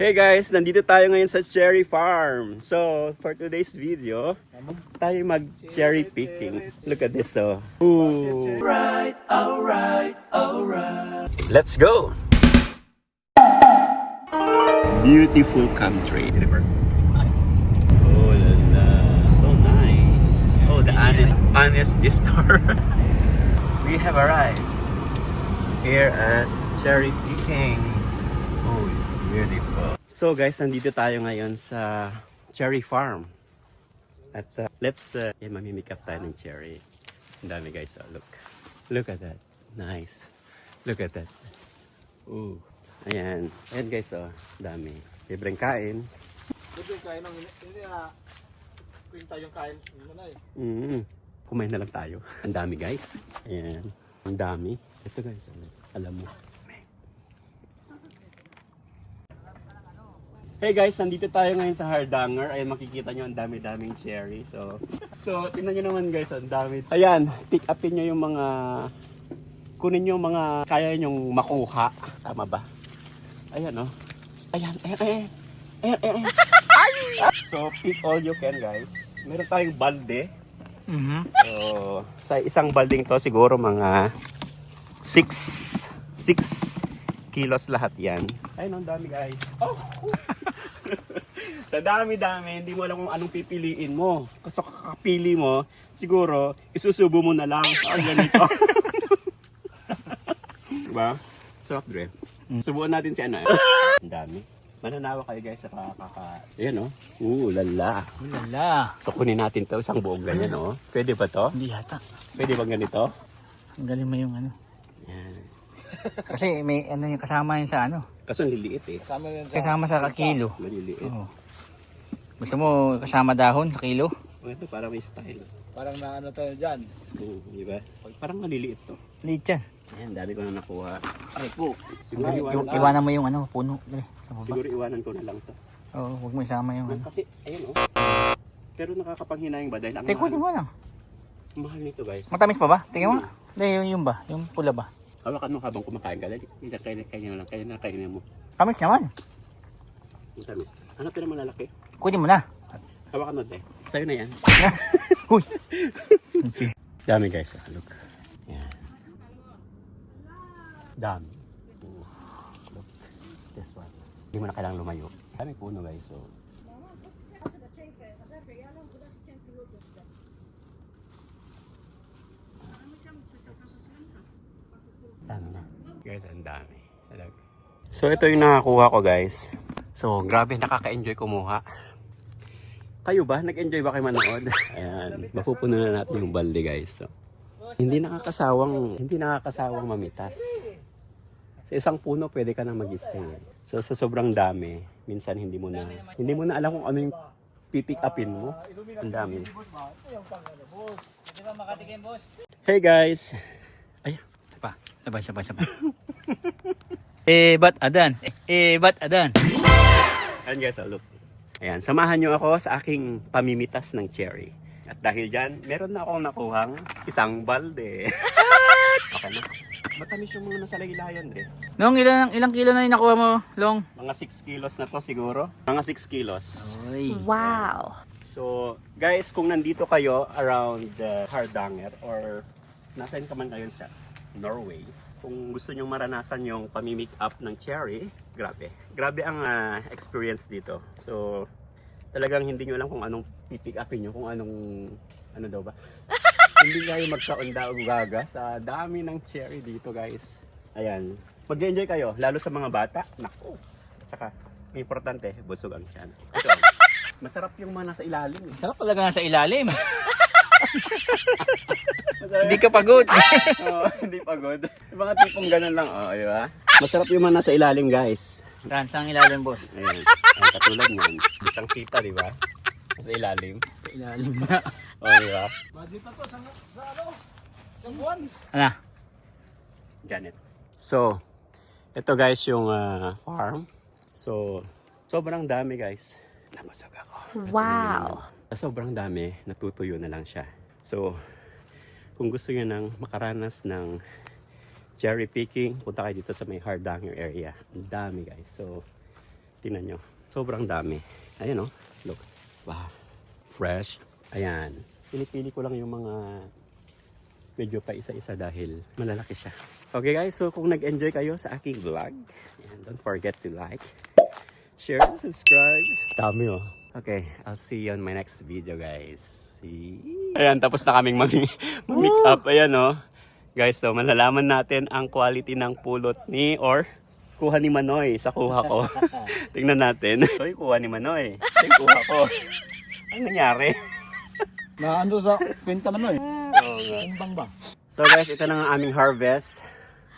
Hey guys, nandito tayo ngayon sa cherry farm. So, for today's video, tayo mag-cherry picking. Look at this, oh. Ooh. Alright. Let's go! Beautiful country. Oh la la, so nice. Oh, the honest store. We have arrived here at cherry picking. Oh, it's beautiful. So guys, nandito tayo ngayon sa cherry farm. At let's mamimikap tayo ng cherry. Ang dami guys, oh, look. Look at that. Nice. Look at that. Ooh. Ayan. Ayan guys, oh. Dami. Libreng kain. Libreng kain ng hindi na kung tayong kain muna eh. Kumain na lang tayo. Ang dami guys. Ayan. Ang dami. Ito guys, alam mo. Hey guys, nandito tayo ngayon sa Hardanger. Ayan, makikita nyo ang dami-daming cherry. So tingnan nyo naman guys, ang dami. Ayan, pick upin nyo yung mga, kunin nyo yung mga kaya nyong makuha. Tama ba? Ayan, oh. Ayan. So, pick all you can guys. Meron tayong balde. So, sa isang balding to, siguro mga 6 kilos lahat yan. Ayun, ang dami guys. Oh! Sa dami-dami, hindi mo alam kung anong pipiliin mo. Kasi kakapili mo, siguro, isusubo mo na lang. Ang ganito. Diba? Sarap, Dre. Subukan natin si ano. Ang dami. Mananawa kayo guys sa Ayan, oh. Lala. Lala. So, kunin natin to isang buong ganyan, oh. Pwede ba to? Hindi yata. Pwede bang ganito? Ang galing mo yung ano. Yan. Kasi may ano yung kasama yun sa ano. Kaso liliit eh. Kasama yan sa Kasama sa kakilo. Maliliit. Oo. Gusto mo kasama dahon sa kilo? Ito parang may style. parang na ano tayo dyan. Di ba? Parang maliliit to. Liit yan. Ayan, dami ko na nakuha. Ay po. Siguro Iwanan mo yung ano, puno. Dali, sa baba. Siguro iwanan ko na lang to. Oo, huwag mo isama yung ano. Kasi, ayun oh. Pero nakakapanghinayang ba? Dahil ang Teka, di mo lang. mahal nito guys. Matamis pa ba? Tingnan mo. Hindi, yung ba? Yung pula ba? Hawakan mo habang kumakain ka. Dali, kainin mo lang. Kainin mo. Tamis naman. Ang tamis. Ano pero malalaki? Kunin mo na. Hawakan mo, te. Sa'yo na yan. Uy. Okay. Dami guys. Look. Yan. Dami. Oh, look. This one. Hindi mo na kailangang lumayo. Dami puno guys. So, dami na. Guys, ang dami. So, ito yung nakakuha ko guys. So, grabe, nakaka-enjoy kumuha. Kayo ba? Nag-enjoy ba kayo manood? Ayan, mapupuno na natin yung balde guys. So, hindi nakakasawang mamitas. Sa isang puno, pwede ka na mag-stay. So, sa sobrang dami, minsan hindi mo na alam kung ano yung pipick upin mo. Ang dami. Hey guys! Ay, Sabay. Ba't adan? Ba't adan? ayan guys, look. Ayan, samahan nyo ako sa aking pamimitas ng cherry. At dahil dyan, meron na akong nakuhang isang balde. Okay na. Matamis yung mga nasa layilayan, Dre. Long, ilang kilo na yung nakuha mo, Long? Mga 6 kilos na to siguro. Mga 6 kilos. Uy. Wow. So, guys, kung nandito kayo around Hardanger or nasaan ka man kayo sa Norway, kung gusto nyong maranasan yung pamimik up ng cherry, grabe. Grabe ang experience dito. So, talagang hindi nyo alam kung anong pipick upin nyo, kung anong, ano daw ba? Hindi kayo magkaunda o gaga sa dami ng cherry dito, guys. Ayan. Mag-enjoy kayo, lalo sa mga bata. Naku. Tsaka, importante, busog ang tiyan. Ito, masarap yung mga nasa ilalim. Eh. Sarap talaga nasa ilalim. Hindi ka pagod. Oo, hindi pagod. Yung mga tipong ganun lang, di ba? Masarap yung mga nasa ilalim, guys. Saan ilalim, boss? Ayan. Ayan, katulad nyan. Bitang kita, di ba? Sa ilalim. Sa ilalim na. Di ba? Budget na to sa ano? Isang buwan. Ano? Ganit. So, ito guys yung farm. So, sobrang dami guys. Nabasag ako. Wow. Sa sobrang dami, natutuyo na lang siya. So, kung gusto nyo nang makaranas ng cherry picking, punta kayo dito sa may Hardanger area. Ang dami guys. So, Tingnan nyo. Sobrang dami. Ayan, oh. Look. Wow. Fresh. Ayan. Pinipili ko lang yung mga medyo pa isa-isa dahil malalaki siya. Okay guys, so kung nag-enjoy kayo sa aking vlog, and don't forget to like, share, and subscribe. Dami oh. Okay, I'll see you on my next video guys. See? Ayan, tapos na kaming mag-make up. Ayan oh. Guys, so malalaman natin ang quality ng pulot ni or kuha ni Manoy sa kuha ko. Tingnan natin. So yung kuha ni Manoy. Ito yung kuha ko. Ano nangyari? Na sa kwenta man Kumbang ba? So guys, ito na ang aming harvest.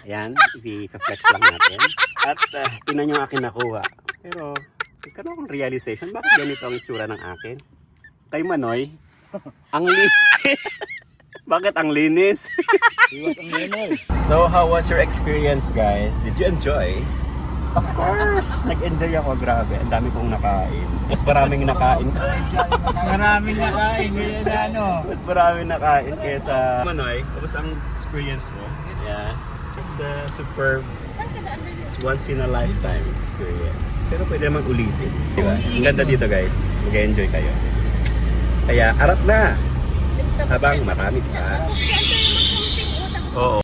Ayan, i-flex lang natin. At tinan yung akin nakuha. Pero, ikaw akong realization, bakit ganito ang itsura ng akin? Kay Manoy, ang linis. Bakit ang linis? Iwas ang linoy. So, how was your experience guys? Did you enjoy? Of course! Nag-enjoy ako, grabe. Ang dami kong nakain. Mas maraming nakain ko. Maraming nakain. Ganyan na ano. Mas maraming nakain kesa Manoy, kamusta ang experience mo? Yeah. It's superb. It's once in a lifetime experience. Pero pwede naman ulitin. Diba? Ang ganda dito guys. Mag-enjoy kayo. Kaya, arap na! Habang marami pa. Oo.